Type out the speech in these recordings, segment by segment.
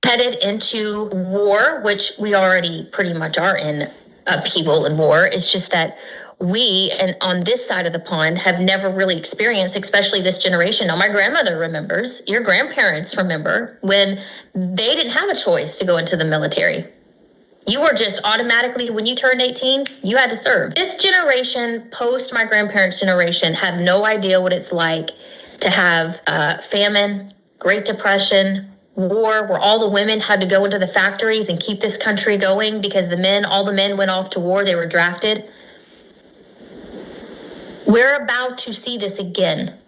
headed into war, which we already pretty much are in upheaval and war. It's just that we, and on this side of the pond, have never really experienced, especially this generation. Now, my grandmother remembers, your grandparents remember, when they didn't have a choice to go into the military. You were just automatically, when you turned 18, you had to serve. This generation, post my grandparents' generation, have no idea what it's like to have famine, Great Depression, war, where all the women had to go into the factories and keep this country going because all the men went off to war, they were drafted. We're about to see this again.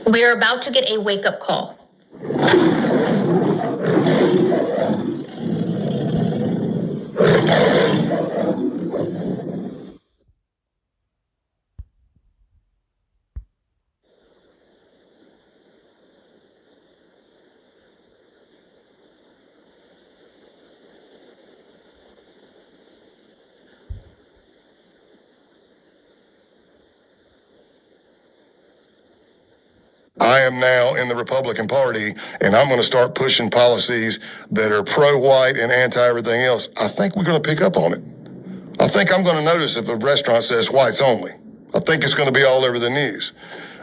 We're about to get a wake-up call. I am now in the Republican Party, and I'm going to start pushing policies that are pro-white and anti-everything else. I think we're going to pick up on it. I think I'm going to notice if a restaurant says whites only. I think it's going to be all over the news.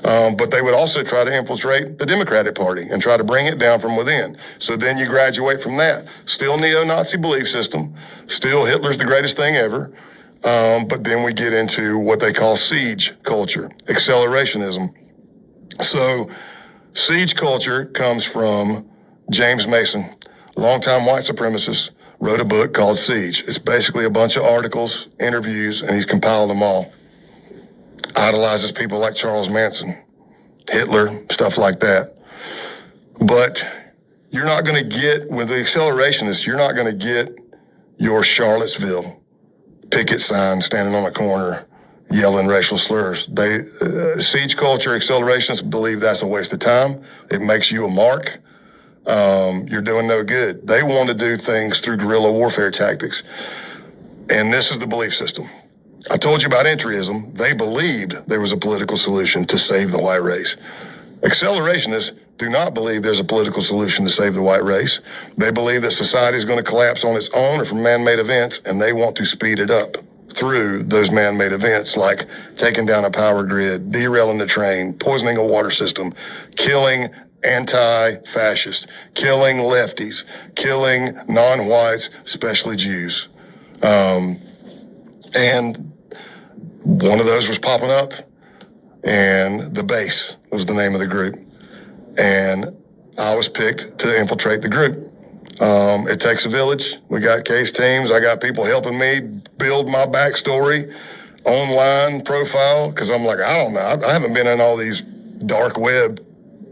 But they would also try to infiltrate the Democratic Party and try to bring it down from within. So then you graduate from that. Still neo-Nazi belief system. Still Hitler's the greatest thing ever. But then we get into what they call siege culture, accelerationism. So siege culture comes from James Mason, longtime white supremacist, wrote a book called Siege. It's basically a bunch of articles, interviews, and he's compiled them all. Idolizes people like Charles Manson, Hitler, stuff like that. But you're not going to get, with the accelerationists, you're not going to get your Charlottesville picket sign standing on a corner yelling racial slurs. Siege culture, accelerationists believe that's a waste of time. It makes you a mark. You're doing no good. They want to do things through guerrilla warfare tactics. And this is the belief system. I told you about entryism. They believed there was a political solution to save the white race. Accelerationists do not believe there's a political solution to save the white race. They believe that society is going to collapse on its own or from man-made events, and they want to speed it up through those man-made events, like taking down a power grid, derailing the train, poisoning a water system, killing anti-fascists, killing lefties, killing non-whites, especially Jews. And one of those was popping up, and The Base was the name of the group. And I was picked to infiltrate the group. It takes a village. We got case teams. I got people helping me build my backstory, online profile, because I'm like, I don't know. I haven't been in all these dark web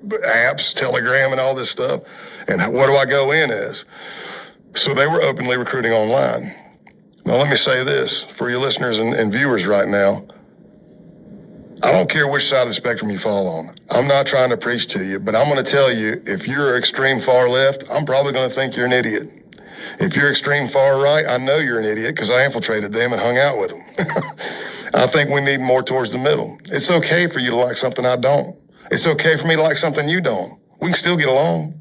apps, Telegram, and all this stuff. And what do I go in as? So they were openly recruiting online. Now, let me say this for your listeners and viewers right now. I don't care which side of the spectrum you fall on. I'm not trying to preach to you, but I'm going to tell you, if you're extreme far left, I'm probably going to think you're an idiot. If you're extreme far right, I know you're an idiot because I infiltrated them and hung out with them. I think we need more towards the middle. It's okay for you to like something I don't. It's okay for me to like something you don't. We can still get along.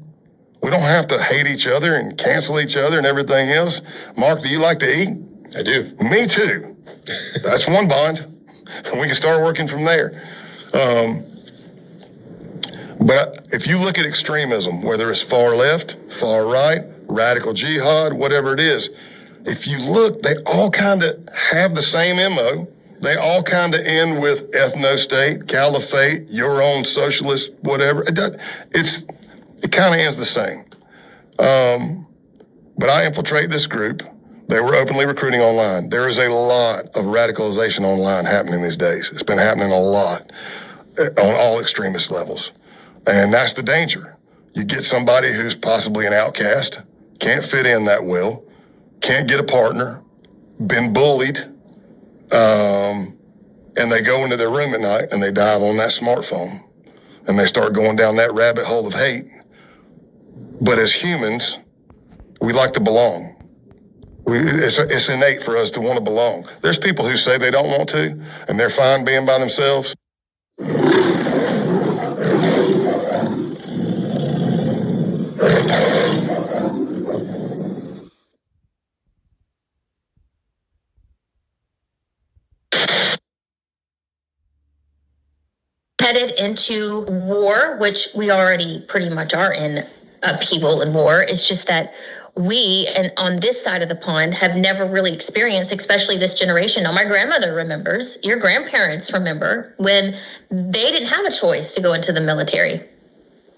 We don't have to hate each other and cancel each other and everything else. Mark, do you like to eat? I do. Me too. That's one bond. And we can start working from there. But if you look at extremism, whether it's far left, far right, radical jihad, whatever it is, if you look, they all kind of have the same MO. They all kind of end with ethno-state, caliphate, your own socialist, whatever. It kind of ends the same. But I infiltrate this group. They were openly recruiting online. There is a lot of radicalization online happening these days. It's been happening a lot on all extremist levels. And that's the danger. You get somebody who's possibly an outcast, can't fit in that well, can't get a partner, been bullied, and they go into their room at night and they dive on that smartphone and they start going down that rabbit hole of hate. But as humans, we like to belong. It's innate for us to want to belong. There's people who say they don't want to, and they're fine being by themselves. headed into war, which we already pretty much are in upheaval and war. It's just that we, and on this side of the pond, have never really experienced, especially this generation. Now, my grandmother remembers, your grandparents remember when they didn't have a choice to go into the military.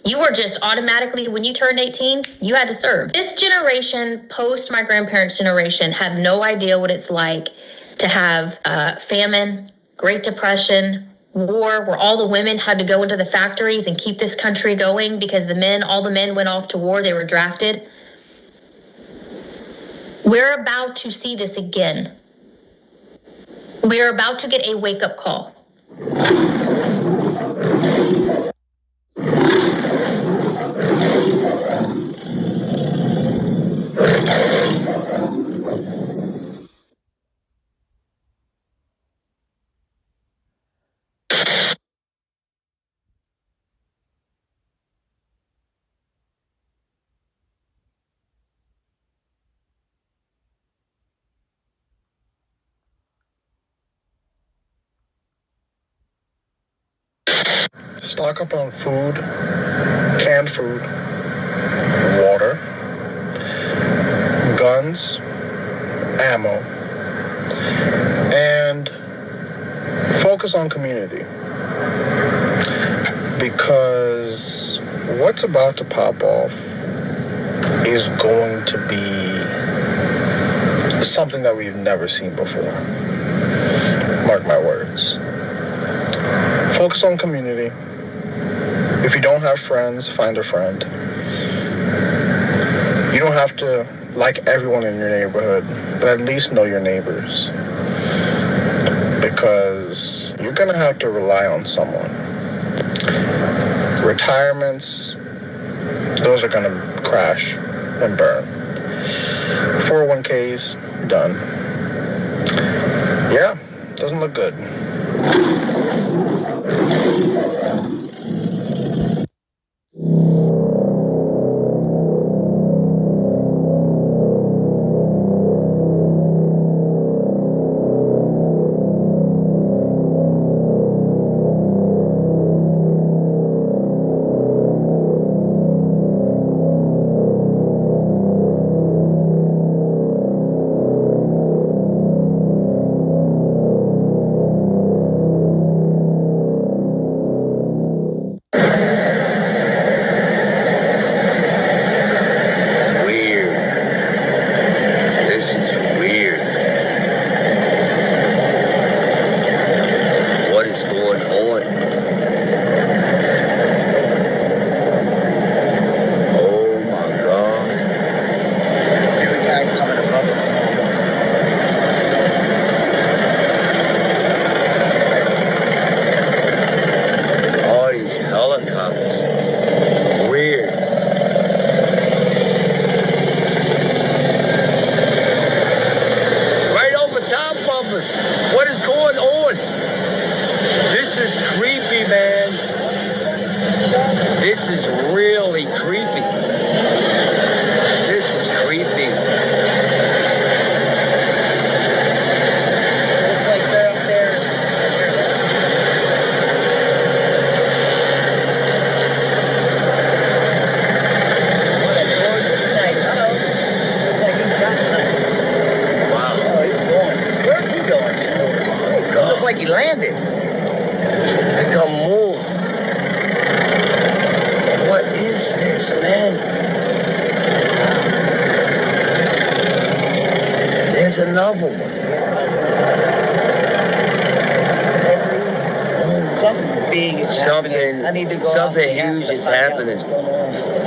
You were just automatically, when you turned 18, you had to serve. This generation, post my grandparents' generation, have no idea what it's like to have famine, Great Depression, war, where all the women had to go into the factories and keep this country going because all the men went off to war, they were drafted. We're about to see this again. We're about to get a wake-up call. Stock up on food, canned food, water, guns, ammo, and focus on community. Because what's about to pop off is going to be something that we've never seen before. Mark my words. Focus on community. If you don't have friends, find a friend. You don't have to like everyone in your neighborhood, but at least know your neighbors. Because you're gonna have to rely on someone. Retirements, those are gonna crash and burn. 401ks, done. Yeah, doesn't look good. What is going on? This is creepy, man. This is really creepy. This is creepy. Looks like they're up there. What a gorgeous night. Uh-oh. Looks like he's got something. Wow. Oh, he's going. Where's he going? Jesus Christ. It looks like he landed. They come move. What is this, man? There's another one. Something big is happening. I need to go Something huge is happening.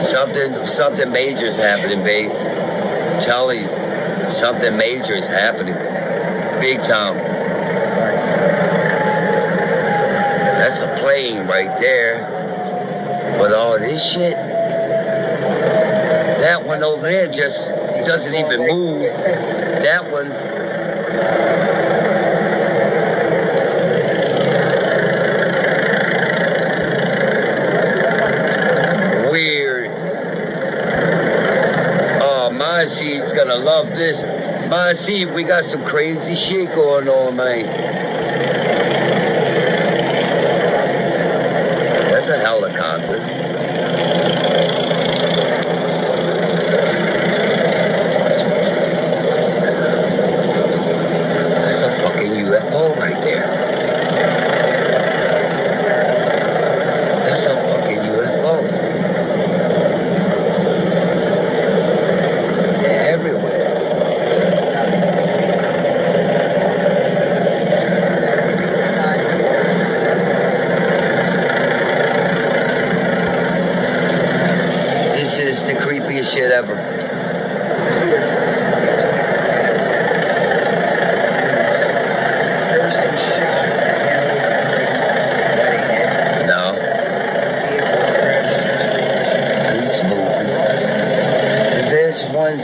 Something major is happening, babe. I'm telling you, something major is happening. Big time. That's a plane right there. But all this shit, that one over there just doesn't even move. That one. Weird. Oh, my seed's gonna love this. My seed, we got some crazy shit going on, man. That's a helicopter. That's a fucking UFO right there. That's a fucking UFO. They're everywhere. This is the creepiest shit ever. Person shot No, he's moving. There's one.